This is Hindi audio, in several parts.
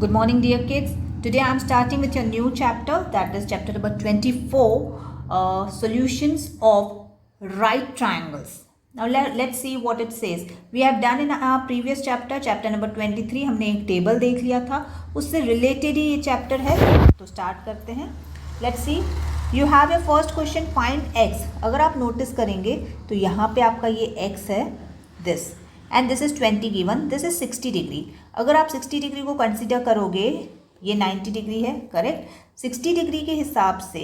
Good morning, dear kids. Today I am starting with your new chapter, that is chapter number 24, solutions of right triangles. Now let's see what it says. We have done in our previous chapter, chapter number 23, हमने एक टेबल देख लिया था, उससे रिलेटेड ही ये चैप्टर है. तो स्टार्ट करते हैं. Let's see. You have your first question, find x. अगर आप नोटिस करेंगे तो यहाँ पे आपका ये x है, this. And this is 20 given, this is 60 degree. अगर आप 60 डिग्री को कंसिडर करोगे, ये 90 डिग्री है, करेक्ट. 60 डिग्री के हिसाब से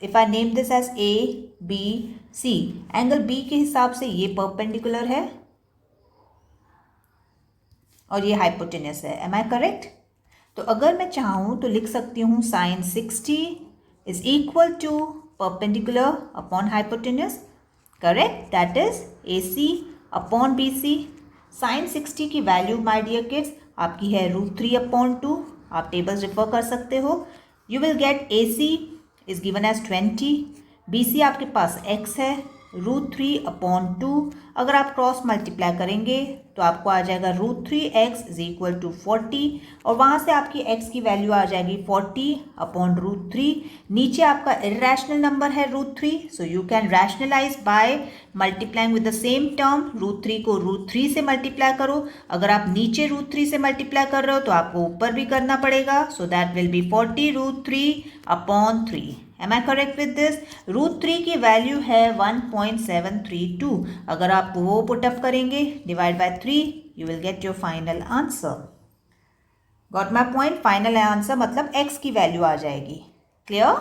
if I name this as A B C, angle B के हिसाब से ये परपेंडिकुलर है और ये हाइपोटेन्यूस है. Am I correct? तो अगर मैं चाहूँ तो लिख सकती हूँ sine 60 is equal to perpendicular upon hypotenuse, correct. That is A C upon B C. Sine 60 की वैल्यू माय डियर किड्स आपकी है √3/2. आप टेबल्स रेफर कर सकते हो. You will get A C is given as 20, B C आपके पास x है √3/2. अगर आप क्रॉस मल्टीप्लाई करेंगे तो आपको आ जाएगा √3x इज इक्वल टू 40 और वहाँ से आपकी x की वैल्यू आ जाएगी 40/√3. नीचे आपका इरेशनल नंबर है √3, so you can rationalise by multiplying with the same term. √3 को √3 से मल्टीप्लाई करो. अगर आप नीचे √3 से मल्टीप्लाई कर रहे हो तो आपको ऊपर भी करना पड़ेगा. So that will B 40√3/3. Am I correct with this? √3 की वैल्यू है 1.732. अगर आप वो पुटअप करेंगे divide by 3, you will get your final answer. Got my point? Final answer मतलब x की वैल्यू आ जाएगी. Clear?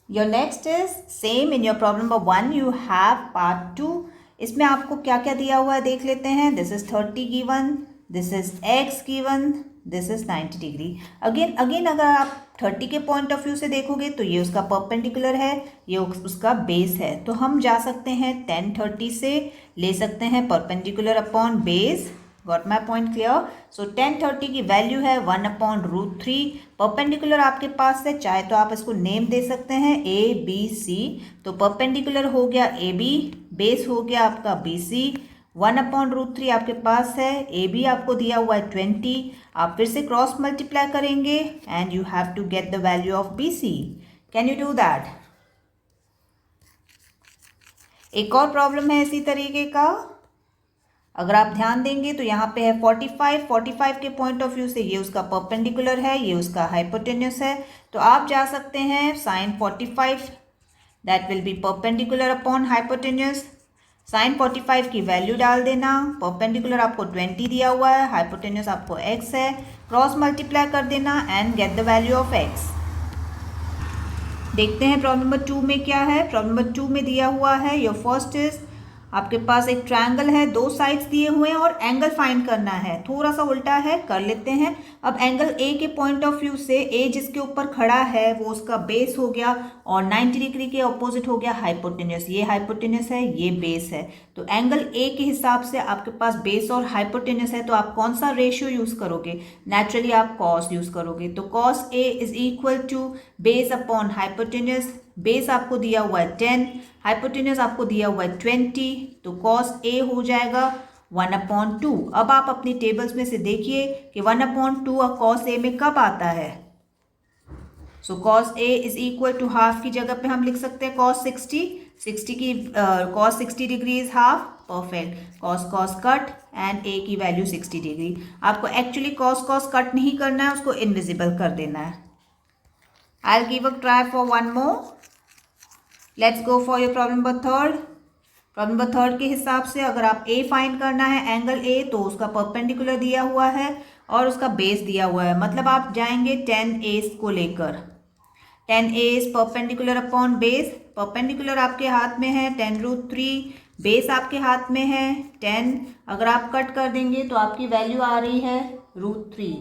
Your next is same in your problem number 1. You have part 2. इसमें आपको क्या क्या दिया हुआ है देख लेते हैं. This is 30 given, this is x given, this is 90 degree. Again अगर आप 30 के पॉइंट ऑफ व्यू से देखोगे तो ये उसका परपेंडिकुलर है, ये उसका बेस है. तो हम जा सकते हैं 10 30 से ले सकते हैं perpendicular upon base. Got my point? Clear? So 10 30 की वैल्यू है 1/√3. परपेंडिकुलर आपके पास है, चाहे तो आप इसको नेम दे सकते हैं ए बी सी. तो परपेंडिकुलर हो गया ए बी, बेस हो गया आपका बी सी. 1/√3 आपके पास है, ए बी आपको दिया हुआ है 20. आप फिर से क्रॉस मल्टीप्लाई करेंगे and you have to get the value of B C. Can you do that? एक और प्रॉब्लम है इसी तरीके का. अगर आप ध्यान देंगे तो यहाँ पे है 45 के पॉइंट ऑफ व्यू से ये उसका परपेंडिकुलर है, ये उसका हाइपोटेन्यूस है. तो आप जा सकते हैं sine 45, that will be perpendicular upon hypotenuse. Sine 45 की वैल्यू डाल देना. परपेंडिकुलर आपको 20 दिया हुआ है, हाइपोटेन्यूस आपको x है. क्रॉस मल्टीप्लाई कर देना and get the value of x. देखते हैं प्रॉब्लम नंबर 2 में क्या है. प्रॉब्लम नंबर 2 में दिया हुआ है योर फर्स्ट इज आपके पास एक ट्रायंगल है, दो साइड्स दिए हुए हैं और एंगल फाइंड करना है. थोड़ा सा उल्टा है, कर लेते हैं. अब एंगल ए के पॉइंट ऑफ व्यू से ए जिसके ऊपर खड़ा है वो उसका बेस हो गया और 90 डिग्री के ऑपोजिट हो गया हाइपोटेन्यूस. ये हाइपोटेन्यूस है, ये बेस है. तो एंगल ए के हिसाब से आपके पास बेस और हाइपोटेन्यूस है, तो आप कौन सा रेशियो यूज करोगे? नेचुरली आप कॉस यूज करोगे. तो cos A is equal to base upon hypotenuse. Base आपको दिया हुआ है 10, हाइपोटेन्यूस आपको दिया हुआ है 20. तो कॉस ए हो जाएगा 1/2. अब आप अपनी टेबल्स में से देखिए कि 1/2 कॉस ए में कब आता है. So cos A is equal to half की जगह पे हम लिख सकते हैं कॉस 60 की cos 60 degree is half. Perfect. Cos cut and A की वैल्यू 60 डिग्री. आपको एक्चुअली कॉस कट नहीं करना है, उसको इनविजिबल कर देना है. I will give a try for one more. Let's go for your problem number 3. Problem number 3 के हिसाब से अगर आप ए फाइंड करना है एंगल ए, तो उसका परपेंडिकुलर दिया हुआ है और उसका बेस दिया हुआ है. मतलब आप जाएंगे 10 को लेकर. 10 परपेंडिकुलर अपॉन बेस. परपेंडिकुलर आपके हाथ में है 10√3, बेस आपके हाथ में है 10. अगर आप कट कर देंगे तो आपकी वैल्यू आ रही है √3.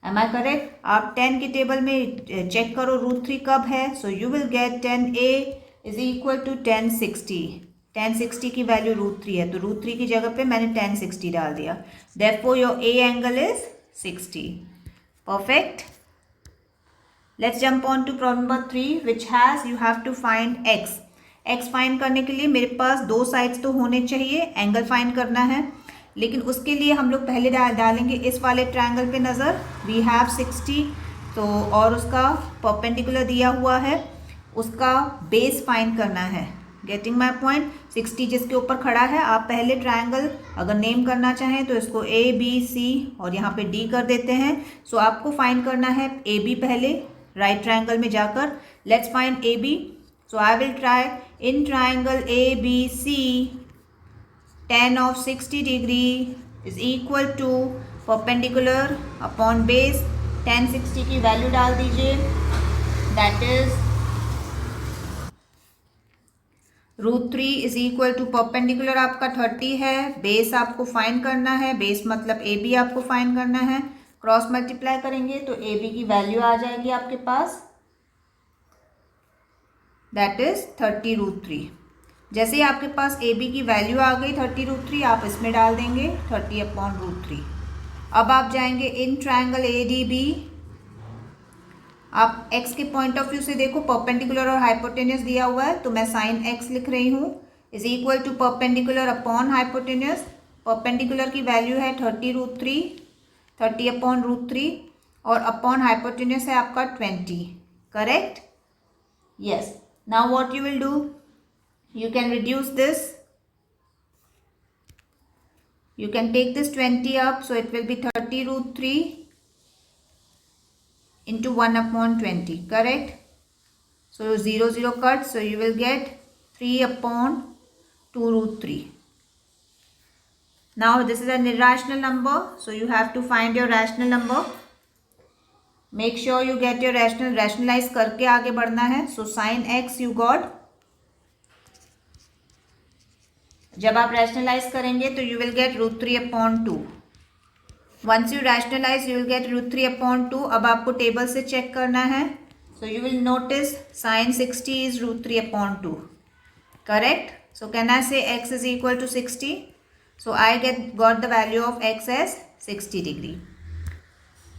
Am I correct? आप 10 की टेबल में चेक करो √3 कब है. So you will get 10a is equal to 1060. 1060 की वैल्यू √3 है, तो √3 की जगह पे मैंने 1060 डाल दिया. Therefore your A angle is 60. Perfect. Let's jump on to problem number 3 which has you have to find x. Find करने के लिए मेरे पास दो साइड्स तो होने चाहिए. एंगल फाइंड करना है. लेकिन उसके लिए हम लोग पहले डालेंगे इस वाले ट्रायंगल पे नज़र। वी हैव 60, तो और उसका परपेंडिकुलर दिया हुआ है, उसका बेस फाइंड करना है। Getting my point. 60 जिसके ऊपर खड़ा है, आप पहले ट्रायंगल अगर नेम करना चाहें तो इसको ए बी सी और यहाँ पे डी कर देते हैं। सो आपको फाइंड करना है ए बी पहले, राइट ट्रायंगल में जाकर। Let's find A B. So I will try in triangle A B C, tan of 60 degree is equal to perpendicular upon base। tan 60 की वैल्यू डाल दीजिए, that is √3 is equal to perpendicular आपका 30 है, बेस आपको फाइंड करना है, बेस मतलब ए बी आपको फाइंड करना है। क्रॉस मल्टीप्लाई करेंगे तो ए बी की वैल्यू आ जाएगी आपके पास, दैट इज 30√3। जैसे ही आपके पास ए बी की वैल्यू आ गई 30√3, आप इसमें डाल देंगे 30/√3। अब आप जाएंगे in triangle A D B. आप x के पॉइंट ऑफ व्यू से देखो, परपेंडिकुलर और हाइपोटेन्यूस दिया हुआ है, तो मैं साइन x लिख रही हूँ, is equal to perpendicular upon hypotenuse. Perpendicular की वैल्यू है 30√3, 30/√3, और अपॉन हाइपोटेन्यूस है आपका 20। Correct? Yes. Now what you will do, you can reduce this, you can take this 20 up, so it will be 30√3 into 1/20, correct? So 0 0 cut, so you will get 3/2√3। now this is an irrational number, so you have to find your rational number। make sure you get your rationalize करके आगे बढ़ना है। so sin x you got, जब आप रैशनलाइज करेंगे तो you will get √3/2। Once you rationalise you will get √3/2। अब आपको टेबल से चेक करना है, so you will notice sine 60 is √3/2, correct? So can I say x is equal to 60? So I got the value of x as 60 degree.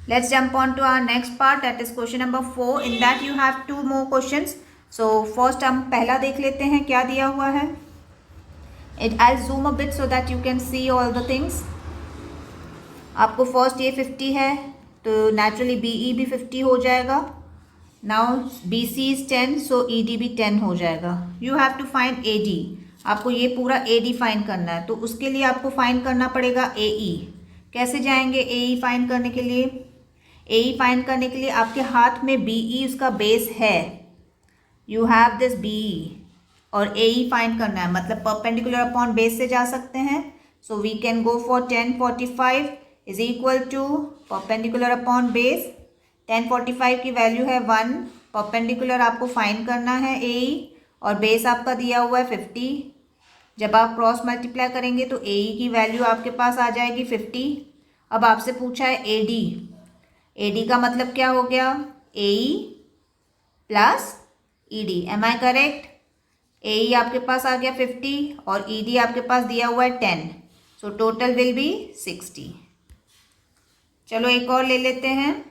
Let's jump on to our next part, that is question number 4। In that you have 2 more questions. So first हम पहला देख लेते हैं क्या दिया हुआ है। I'll zoom a bit so that you can see all the things। आपको फर्स्ट ये 50 है, तो नेचुरली BE भी 50 हो जाएगा। Now BC is 10, so ED भी 10 हो जाएगा। You have to find AD। आपको ये पूरा AD फाइंड करना है, तो उसके लिए आपको फाइंड करना पड़ेगा AE। कैसे जाएंगे AE फाइंड करने के लिए? AE फाइंड करने के लिए आपके हाथ में BE उसका बेस है, यू हैव दिस BE, और AE फाइंड करना है, मतलब परपेंडिकुलर अपॉन बेस से जा सकते हैं। So we can go for 1045 is equal to perpendicular upon base. 1045 की वैल्यू है 1, परपेंडिकुलर आपको फाइंड करना है AE, और बेस आपका दिया हुआ है 50। जब आप क्रॉस मल्टीप्लाई करेंगे तो AE की वैल्यू आपके पास आ जाएगी 50। अब आपसे पूछा है AD। AD का मतलब क्या हो गया? AE plus ED। Am I correct? AE आपके पास आ गया 50 और ED आपके पास दिया हुआ है 10, सो टोटल विल बी 60। चलो एक और ले लेते हैं।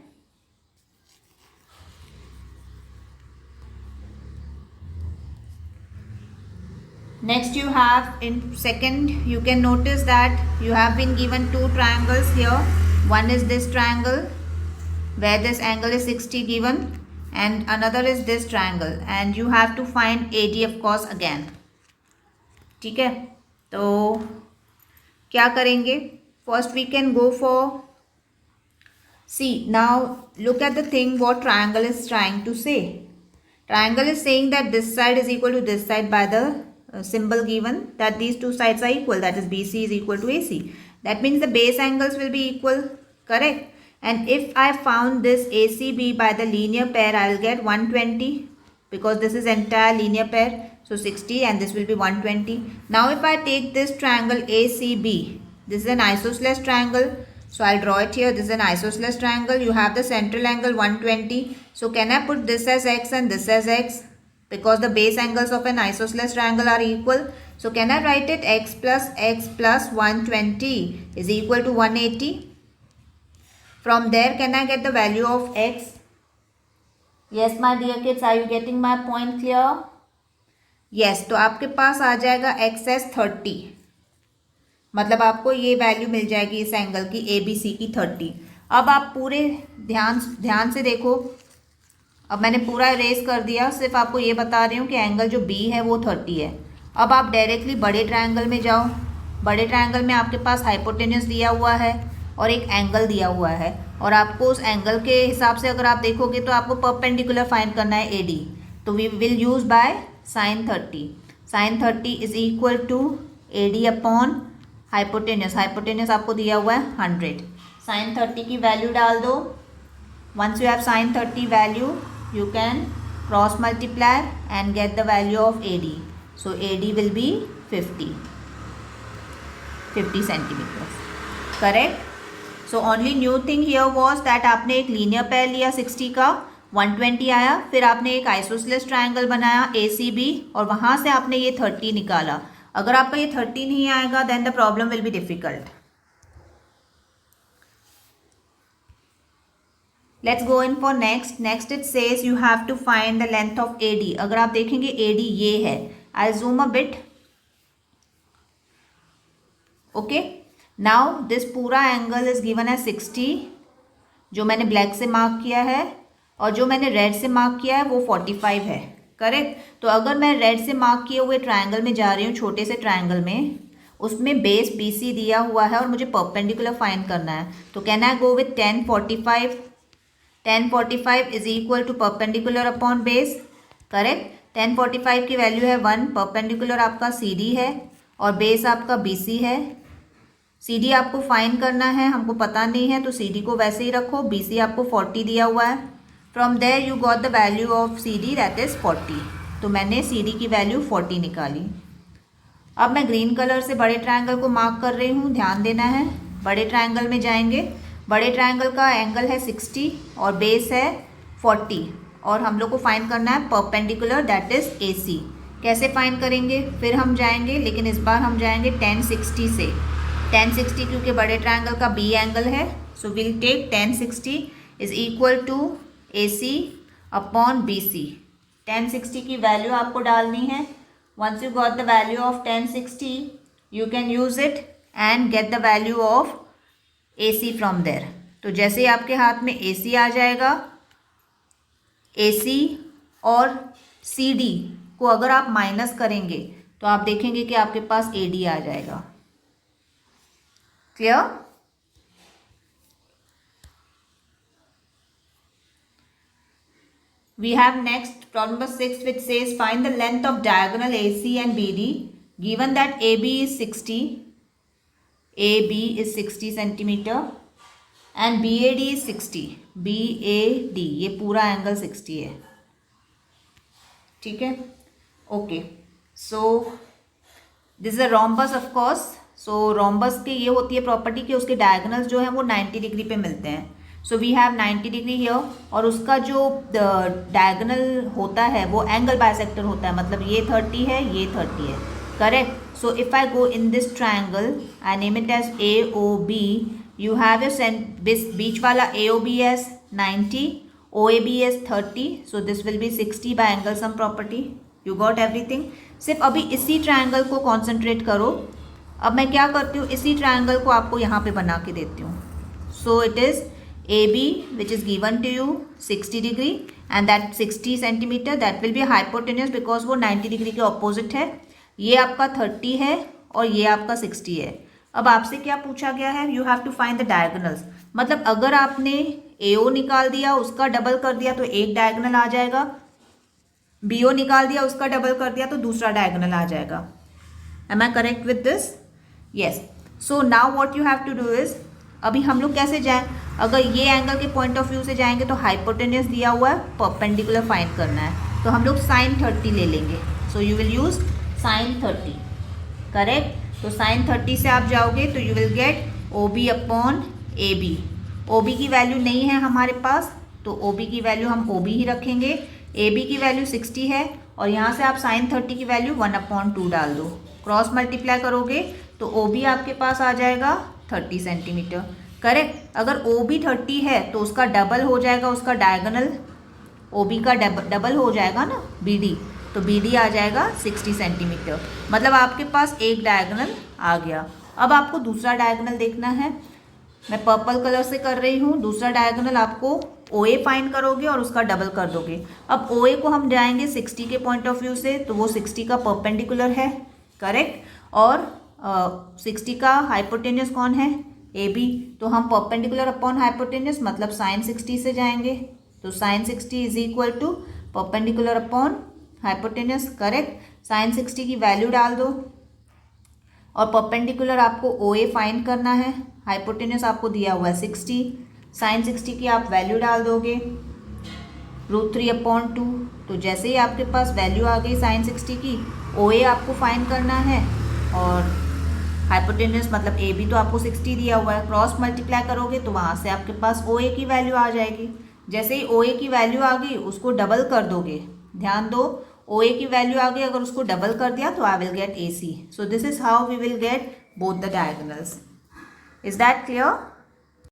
Next you have in second, you can notice that you have been given 2 triangles here। one is this triangle where this angle is 60 given, and another is this triangle, and you have to find AD of course again। ठीक है, तो क्या करेंगे? First we can go for, see now look at the thing what triangle is trying to say. Triangle is saying that this side is equal to this side by the symbol given, that these two sides are equal, that is BC is equal to AC। that means the base angles will be equal, correct? and if I found this ACB by the linear pair, I will get 120 because this is entire linear pair, so 60 and this will be 120। now if I take this triangle ACB, this is an isosceles triangle, so I'll draw it here, this is an isosceles triangle, you have the central angle 120, so can I put this as X and this as X? because the base angles of an isosceles triangle are equal, so can I write it X plus 120 is equal to 180? from there can I get the value of X? yes my dear kids, are you getting my point clear? yes, तो आपके पास आ जाएगा X as 30, मतलब आपको ये वैल्यू मिल जाएगी इस एंगल की ABC की 30। अब आप पूरे ध्यान से देखो, अब मैंने पूरा इरेज कर दिया, सिर्फ आपको ये बता रही हूँ कि एंगल जो B है वो 30 है। अब आप डायरेक्टली बड़े ट्रायंगल में जाओ। बड़े ट्रायंगल में आपके पास हाइपोटेन्यूस दिया हुआ है और एक एंगल दिया हुआ है, और आपको उस एंगल के हिसाब से अगर आप देखोगे तो आपको परपेंडिकुलर फाइंड करना है AD। तो we will use by sin 30। sin 30 is equal to AD upon hypotenuse. Hypotenuse आपको दिया हुआ है 100। sin 30 की वैल्यू डाल दो। Once you have sin 30 value, you can cross multiply and get the value of AD. So AD will be 50 centimeters. Correct? So only new thing here was that आपने एक लीनियर पेयर लिया 60 का, 120 आया, फिर आपने एक आइसोसेलेस ट्रायंगल बनाया ACB और वहाँ से आपने ये 30 निकाला। अगर आपका ये 30 नहीं आएगा then the problem will be difficult. Let's go in for next. Next it says you have to find the length of AD. अगर आप देखेंगे AD ये है, I'll zoom a bit. Okay. Now this पूरा angle is given as 60, जो मैंने ब्लैक से मार्क किया है, और जो मैंने रेड से मार्क किया है वो 45 है। करेक्ट? तो अगर मैं रेड से मार्क किए हुए ट्रायंगल में जा रही हूँ, छोटे से ट्रायंगल में, उसमें बेस BC दिया हुआ है और मुझे परपेंडिकुलर फाइंड करना है, तो can I go with 10 45? 10 45 is equal to perpendicular upon base. Correct? 10 45 की वैल्यू है 1, परपेंडिकुलर आपका CD है और बेस आपका BC है। CD आपको फाइंड करना है, हमको पता नहीं है तो CD को वैसे ही रखो। BC आपको 40 दिया हुआ है। From there you got the value of CD that is 40। तो मैंने CD की वैल्यू 40 निकाली। अब मैं ग्रीन कलर से बड़े ट्रायंगल को मार्क कर रही हूँ, ध्यान देना है। बड़े ट्रायंगल में जाएंगे, बड़े ट्रायंगल का एंगल है 60 और बेस है 40, और हम लोग को फाइंड करना है परपेंडिकुलर दैट इज AC। कैसे फाइंड करेंगे? फिर हम जाएंगे, लेकिन इस बार हम जाएंगे 1060 से। 1060 क्योंकि बड़े ट्रायंगल का B एंगल है, so will take 1060 is equal to AC upon BC। 1060 की वैल्यू आपको डालनी है। Once you got the value of 1060 you can use it and get the value of AC from there. तो जैसे ही आपके हाथ में AC आ जाएगा, AC और CD को अगर आप माइनस करेंगे तो आप देखेंगे कि आपके पास AD आ जाएगा। Clear? We have next problem number 6 which says find the length of diagonal AC and BD given that AB is 60, AB is 60 centimetre and BAD is 60। BAD ये पूरा एंगल 60 है। ठीक है? Okay, so this is a rhombus of course. So rhombus की ये होती है प्रॉपर्टी कि उसके डायगोनल्स जो हैं वो 90 डिग्री पे मिलते हैं। So we have 90 degree here, और उसका जो डायगोनल होता है वो एंगल बाइसेक्टर होता है, मतलब ये 30 है, ये 30 है। Correct? So if I go in this triangle, I name it as AOB. You have your बीच वाला AOB as 90, OAB as 30. So this will be 60 by angle sum property. You got everything? सिर्फ अभी इसी ट्रायंगल को कॉन्सेंट्रेट करो। अब मैं क्या करती हूँ, इसी ट्रायंगल को आपको यहाँ पे बना के देती हूँ। So it is AB which is given to you 60 degree and that 60 centimeter that will be hypotenuse because वो 90 डिग्री के ऑपोजिट है। ये आपका 30 है और ये आपका 60 है। अब आपसे क्या पूछा गया है? You have to find the diagonals. मतलब अगर आपने AO निकाल दिया, उसका डबल कर दिया तो एक डायगोनल आ जाएगा, BO निकाल दिया, उसका डबल कर दिया तो दूसरा डायगोनल आ जाएगा। Am I correct with this? Yes. So now what you have to do is, अभी हम लोग कैसे जाएं? अगर ये एंगल के पॉइंट ऑफ व्यू से जाएंगे तो हाइपोटेन्यूस दिया हुआ है, परपेंडिकुलर फाइंड करना है, तो हम लोग sin 30 ले लेंगे। सो you will use sin 30। Correct? तो sin 30 से आप जाओगे तो you will gate OB upon AB। OB की वैल्यू नहीं है हमारे पास, तो OB की वैल्यू हम OB ही रखेंगे। AB की वैल्यू 60 है और यहाँ से आप sin 30 की वैल्यू 1/2 डाल दो। क्रॉस मल्टीप्लाई करोगे तो OB आपके पास आ जाएगा 30 सेंटीमीटर। करेक्ट? अगर OB 30 है तो उसका डबल हो जाएगा, उसका डायगोनल OB का डबल हो जाएगा ना BD, तो BD आ जाएगा 60 सेंटीमीटर। मतलब आपके पास एक डायगोनल आ गया। अब आपको दूसरा डायगोनल देखना है। मैं पर्पल कलर से कर रही हूँ। दूसरा डायगोनल आपको OA फाइंड करोगे और उसका डबल कर दोगे। अब OA को हम जाएंगे 60 के पॉइंट ऑफ व्यू से, तो वो 60 का परपेंडिकुलर है, करेक्ट। और 60 का हाइपोटेन्यूस कौन है? AB। तो हम परपेंडिकुलर अपॉन हाइपोटेन्यूस मतलब साइन 60 से जाएंगे, तो sine 60 is equal to perpendicular upon hypotenuse, correct. Sine 60 की वैल्यू डाल दो और परपेंडिकुलर आपको OA फाइंड करना है, हाइपोटेन्यूस आपको दिया हुआ है 60, साइन 60 की आप वैल्यू डाल दोगे √3/2। तो जैसे ही आपके पास वैल्यू आ गई साइन 60 की, OA आपको फाइंड करना है और हाइपोटेन्यूस मतलब AB तो आपको 60 दिया हुआ है, क्रॉस मल्टीप्लाई करोगे तो वहाँ से आपके पास OA की वैल्यू आ जाएगी। जैसे ही OA की वैल्यू आ गई उसको डबल कर दोगे, ध्यान दो OA की वैल्यू आ गई, अगर उसको डबल कर दिया तो I will get AC। So this is how we will get both the diagonals. Is that clear?